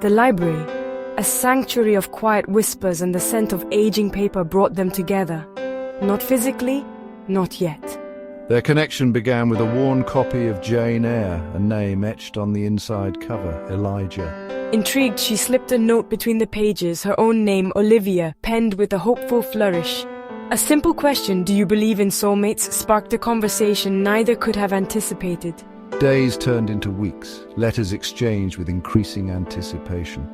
The library, a sanctuary of quiet whispers and the scent of aging paper brought them together. Not physically, not yet. Their connection began with a worn copy of Jane Eyre, a name etched on the inside cover, Elijah. Intrigued, she slipped a note between the pages, her own name, Olivia, penned with a hopeful flourish. A simple question, "Do you believe in soulmates?" sparked a conversation neither could have anticipated. Days turned into weeks, letters exchanged with increasing anticipation.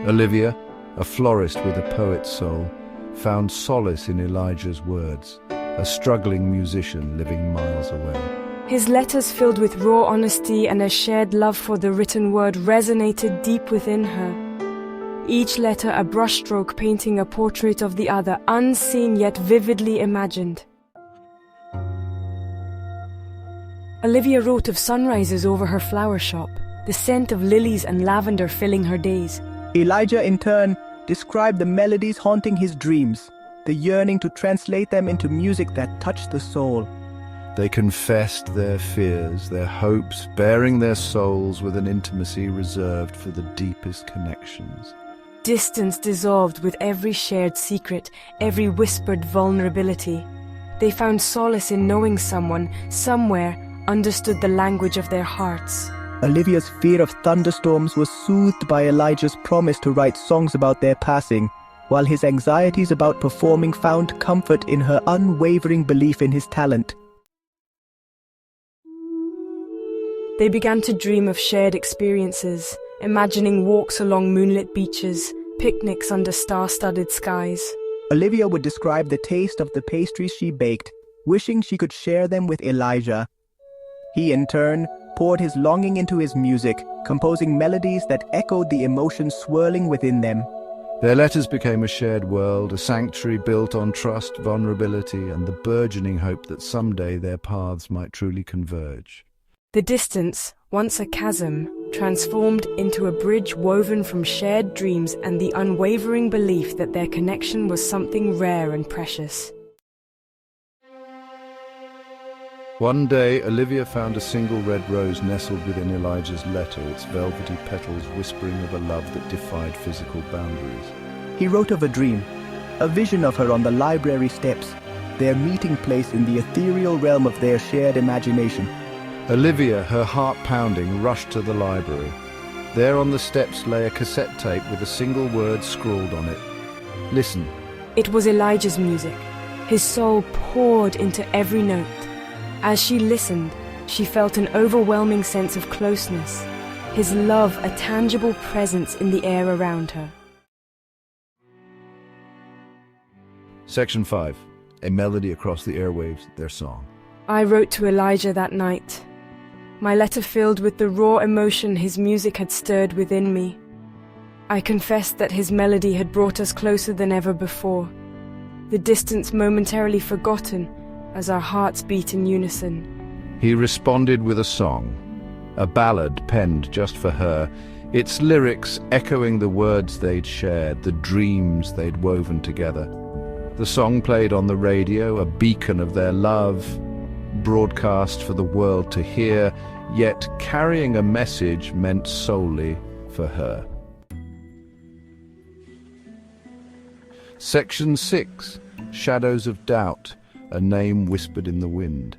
Olivia, a florist with a poet's soul, found solace in Elijah's words, a struggling musician living miles away. His letters, filled with raw honesty and a shared love for the written word, resonated deep within her. Each letter a brushstroke painting a portrait of the other, unseen yet vividly imagined. Olivia wrote of sunrises over her flower shop, the scent of lilies and lavender filling her days. Elijah, in turn, described the melodies haunting his dreams, the yearning to translate them into music that touched the soul. They confessed their fears, their hopes, baring their souls with an intimacy reserved for the deepest connections. Distance dissolved with every shared secret, every whispered vulnerability. They found solace in knowing someone, somewhere, understood the language of their hearts. Olivia's fear of thunderstorms was soothed by Elijah's promise to write songs about their passing, while his anxieties about performing found comfort in her unwavering belief in his talent. They began to dream of shared experiences, imagining walks along moonlit beaches, picnics under star-studded skies. Olivia would describe the taste of the pastries she baked, wishing she could share them with Elijah. He, in turn, poured his longing into his music, composing melodies that echoed the emotions swirling within them. Their letters became a shared world, a sanctuary built on trust, vulnerability, and the burgeoning hope that someday their paths might truly converge. The distance, once a chasm, transformed into a bridge woven from shared dreams and the unwavering belief that their connection was something rare and precious. One day, Olivia found a single red rose nestled within Elijah's letter, its velvety petals whispering of a love that defied physical boundaries. He wrote of a dream, a vision of her on the library steps, their meeting place in the ethereal realm of their shared imagination. Olivia, her heart pounding, rushed to the library. There on the steps lay a cassette tape with a single word scrawled on it. Listen. It was Elijah's music. His soul poured into every note. As she listened, she felt an overwhelming sense of closeness, his love a tangible presence in the air around her. Section 5. A melody across the airwaves, their song. I wrote to Elijah that night. My letter filled with the raw emotion his music had stirred within me. I confessed that his melody had brought us closer than ever before, the distance momentarily forgotten as our hearts beat in unison. He responded with a song, a ballad penned just for her, its lyrics echoing the words they'd shared, the dreams they'd woven together. The song played on the radio, a beacon of their love, broadcast for the world to hear, yet carrying a message meant solely for her. Section 6. Shadows of Doubt, a name whispered in the wind.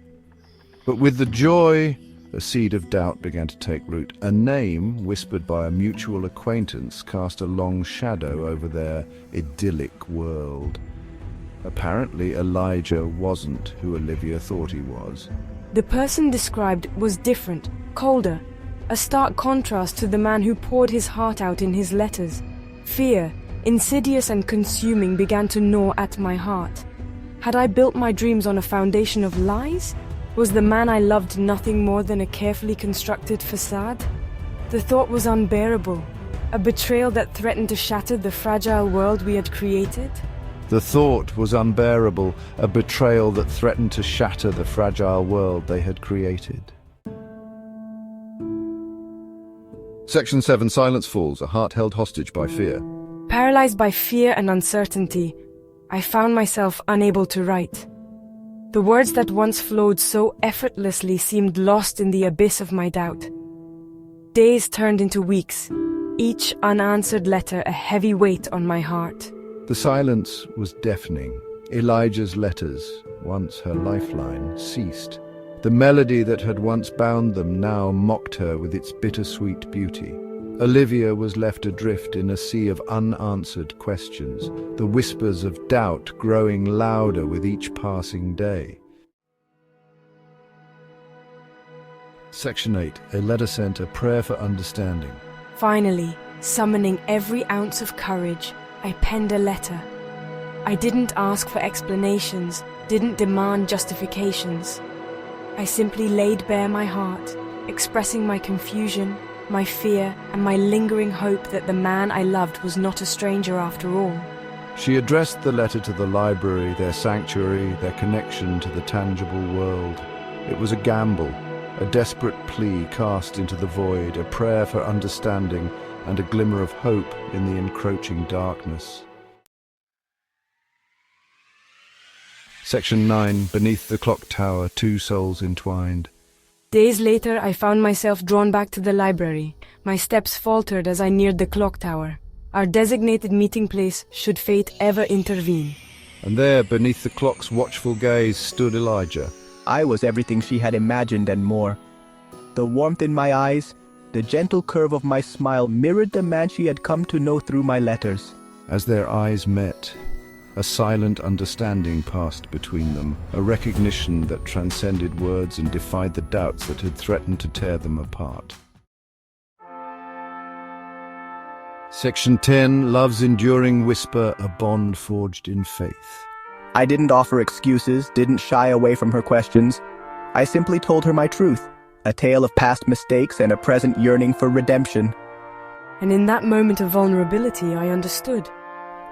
But with the joy, a seed of doubt began to take root. A name, whispered by a mutual acquaintance, cast a long shadow over their idyllic world. Apparently, Elijah wasn't who Olivia thought he was. The person described was different, colder, a stark contrast to the man who poured his heart out in his letters. Fear, insidious and consuming, began to gnaw at my heart. Had I built my dreams on a foundation of lies? Was the man I loved nothing more than a carefully constructed facade? The thought was unbearable, a betrayal that threatened to shatter the fragile world we had created. The thought was unbearable, a betrayal that threatened to shatter the fragile world they had created. Section 7. Silence falls, a heart held hostage by fear. Paralyzed by fear and uncertainty, I found myself unable to write. The words that once flowed so effortlessly seemed lost in the abyss of my doubt. Days turned into weeks. each unanswered letter a heavy weight on my heart. The silence was deafening. Elijah's letters, once her lifeline, ceased. The melody that had once bound them now mocked her with its bittersweet beauty. Olivia was left adrift in a sea of unanswered questions, the whispers of doubt growing louder with each passing day. Section 8. A letter sent, a prayer for understanding. Finally, summoning every ounce of courage, I penned a letter. I didn't ask for explanations, didn't demand justifications. I simply laid bare my heart, expressing my confusion, my fear, and my lingering hope that the man I loved was not a stranger after all. She addressed the letter to the library, their sanctuary, their connection to the tangible world. It was a gamble, a desperate plea cast into the void, a prayer for understanding and a glimmer of hope in the encroaching darkness. Section 9. Beneath the clock tower, two souls entwined. Days later, I found myself drawn back to the library. My steps faltered as I neared the clock tower, our designated meeting place should fate ever intervene. And there, beneath the clock's watchful gaze, stood Elijah. I was everything she had imagined and more. The warmth in my eyes, the gentle curve of my smile mirrored the man she had come to know through my letters. As their eyes met, a silent understanding passed between them, a recognition that transcended words and defied the doubts that had threatened to tear them apart. Section 10. Love's enduring whisper, a bond forged in faith. I didn't offer excuses, didn't shy away from her questions. I simply told her my truth, a tale of past mistakes and a present yearning for redemption. And in that moment of vulnerability, I understood.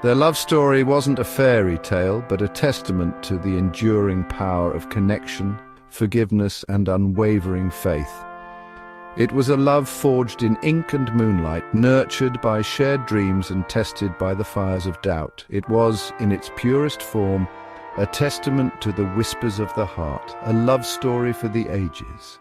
Their love story wasn't a fairy tale, but a testament to the enduring power of connection, forgiveness, and unwavering faith. It was a love forged in ink and moonlight, nurtured by shared dreams and tested by the fires of doubt. It was, in its purest form, a testament to the whispers of the heart, a love story for the ages.